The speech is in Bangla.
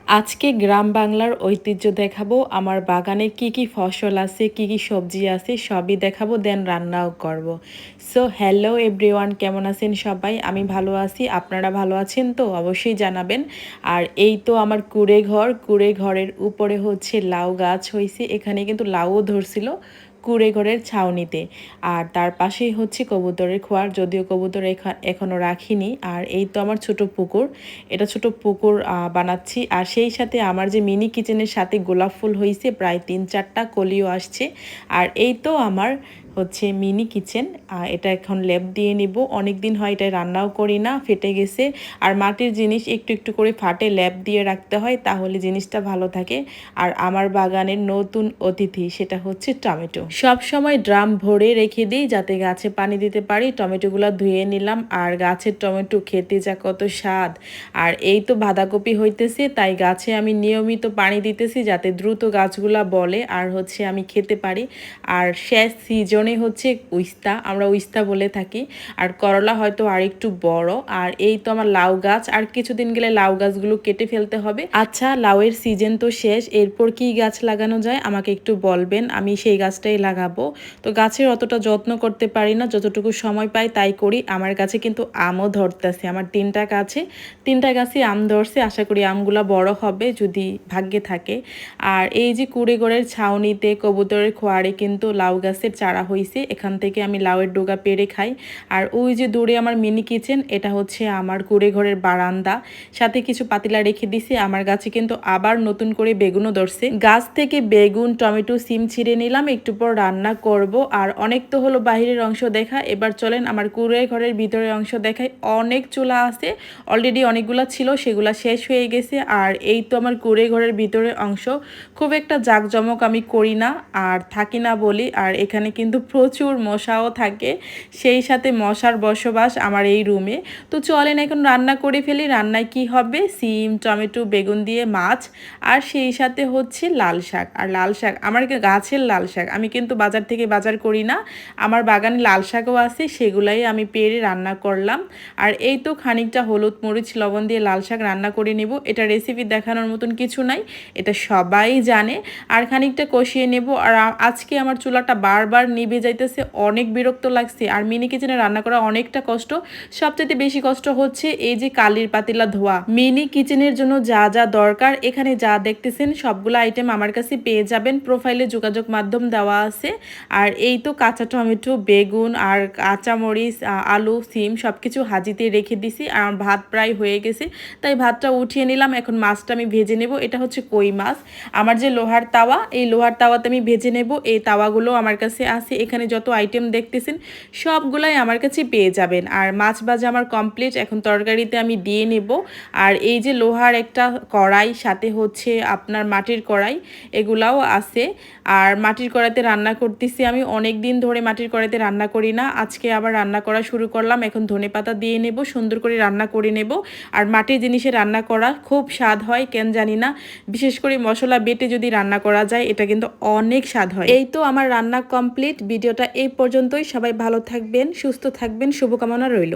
আজকে গ্রাম বাংলার ঐতিহ্য দেখাবো। আমার বাগানে কি কি ফসল আছে, কি কি সবজি আছে সবই দেখাবো, দেন রান্নাও করব। সো হ্যালো এভরিওয়ান, কেমন আছেন সবাই? আমি ভালো আছি, আপনারা ভালো আছেন তো অবশ্যই জানাবেন। আর এই তো আমার কুড়ে ঘরের উপরে হচ্ছে লাউ গাছ হয়েছে, এখানে কিন্তু লাউও ধরছিল কুড়ে ঘরের ছাউনিতে। আর তার পাশেই হচ্ছে কবুতরের খোয়ার, যদিও কবুতর এখনও রাখিনি। আর এই তো আমার ছোট পুকুর, এটা ছোট পুকুর বানাচ্ছি। আর সেই সাথে আমার যে মিনি কিচেনের সাথে গোলাপ ফুল হয়েছে প্রায় 3-4টা কলিও আসছে। আর এই তো আমার হচ্ছে মিনি কিচেন, এটা এখন লেপ দিয়ে নিব। অনেক দিন হয় এটা রান্নাও করি না, ফেটে গেছে। আর মাটির জিনিস একটু একটু করে ফাটে, লেপ দিয়ে রাখতে হয়, তাহলে জিনিসটা ভালো থাকে। আর আমার বাগানের নতুন অতিথি সেটা হচ্ছে টমেটো। সব সময় ড্রাম ভরে রেখে দিই যাতে গাছে পানি দিতে পারি। টমেটোগুলো ধুয়ে নিলাম, আর গাছের টমেটো খেতে যা কত স্বাদ। আর এই তো বাঁধাকপি হইতেছে, তাই গাছে আমি নিয়মিত পানি দিতেছি যাতে দ্রুত গাছগুলা বলে আর হচ্ছে আমি খেতে পারি। আর শেষ সিজনে হচ্ছে উস্তা, আমরা উস্তা বলে থাকি। আর করলা হয়তো আর একটু বড়। আর এই তো আমার লাউ গাছ, আর কিছুদিন গেলে লাউ গাছগুলো কেটে ফেলতে হবে। আচ্ছা, লাউয়ের সিজন তো শেষ, এরপর কি গাছ লাগানো যায় আমাকে একটু বলবেন, আমি সেই গাছটাই লাগাবো। তো গাছের অতটা যত্ন করতে পারি না, যতটুকু সময় পাই তাই করি। আমার কাছে কিন্তু আমও ধরতেছে, আমার 3টা গাছে আম ধরছে। আশা করি আমগুলা বড় হবে যদি ভাগ্যে থাকে। আর এই যে কুড়েঘরের ছাউনিতে কবুতরের খোয়ারে কিন্তু লাউ গাছের চারা হয়েছে, এখান থেকে আমি লাউয়ের ডোগা পেড়ে খাই। আর ওই যে দূরে আমার মিনি কিচেন, এটা হচ্ছে আমার কুড়েঘরের বারান্দা। সাথে কিছু পাতিলা রেখে দিছি। আমার গাছে কিন্তু আবার নতুন করে বেগুনও ধরছে। গাছ থেকে বেগুন, টমেটো, সিম ছিঁড়ে নিলাম, একটু পর রান্না করব। আর অনেক তো হলো বাহিরের অংশ দেখা, এবার চলেন আমার কুড়ে ঘরের ভিতরের অংশ দেখাই। অনেক চুলা আছে, অলরেডি অনেকগুলো ছিল, সেগুলো শেষ হয়ে গেছে। আর এই তো আমার কুড়ে ঘরের ভিতরের অংশ। খুব একটা জাঁকজমক আমি করি না আর থাকি না বলি। আর এখানে কিন্তু প্রচুর মশাও থাকে, সেই সাথে মশার বসবাস আমার এই রুমে। তো চলেন এখন রান্না করে ফেলি। রান্নায় কি হবে? সিম, টমেটো, বেগুন দিয়ে মাছ, আর সেই সাথে হচ্ছে লাল শাক। আর লাল শাক আমার গাছের লাল শাক, আমি কিন্তু বাজার থেকে বাজার করি না। আমার বাগানে লাল শাকও আছে, সেগুলাই আমি পেড়ে রান্না করলাম। আর এই তো খানিকটা হলুদ, মরিচ, লবণ দিয়ে লাল শাক রান্না করে নেব। এটা রেসিপি দেখানোর মতন কিছু নাই, এটা সবাই জানে। আর খানিকটা কষিয়ে নেব। আর আজকে আমার চুলাটা বারবার নিভে যাইতেছে, অনেক বিরক্ত লাগছে। আর মিনি কিচেনে রান্না করা অনেকটা কষ্ট। সবচেয়ে বেশি কষ্ট হচ্ছে এই যে কালির পাতিলা ধোয়া। মিনি কিচেনের জন্য যা যা দরকার, এখানে যা দেখতেছেন সবগুলো আইটেম আমার কাছে পেয়ে যাবেন, প্রোফাইলে যোগাযোগ মাধ্যম দেওয়া আছে। আর এই তো কাঁচা টমেটো, বেগুন আর কাঁচামরিচ, আলু, সিম সবকিছু হাজিতে রেখে দিছি। আর ভাত প্রায় হয়ে গেছে, তাই ভাতটা উঠিয়ে নিলাম। এখন মাছটা আমি ভেজে নেব। এটা হচ্ছে কই মাছ। আমার যে লোহার তাওয়া, এই লোহার তাওয়াতে আমি ভেজে নেব। এই তাওয়াগুলো আমার কাছে আছে, এখানে যত আইটেম দেখতেছেন সবগুলাই আমার কাছে পেয়ে যাবেন। আর মাছ ভাজা আমার কমপ্লিট, এখন তরকারিতে আমি দিয়ে নেব। আর এই যে লোহার একটা কড়াই, সাথে হচ্ছে আপনার মাটির কড়াই, এগুলাও আছে। আর মাটির কড়াইতে রান্না করতেছি আমি, অনেক দিন ধরে মাটির কড়াইতে রান্না করি না, আজকে আবার রান্না করা শুরু করলাম। এখন ধনেপাতা দিয়ে নেব, সুন্দর করে রান্না করে নেব। আর মাটির জিনিসে রান্না করা খুব স্বাদ হয়, কেন জানি না। বিশেষ করে মশলা বেটে যদি রান্না করা যায়, এটা কিন্তু অনেক স্বাদ হয়। এই তো আমার রান্না কমপ্লিট। ভিডিওটা এই পর্যন্তই। সবাই ভালো থাকবেন, সুস্থ থাকবেন, শুভকামনা রইল।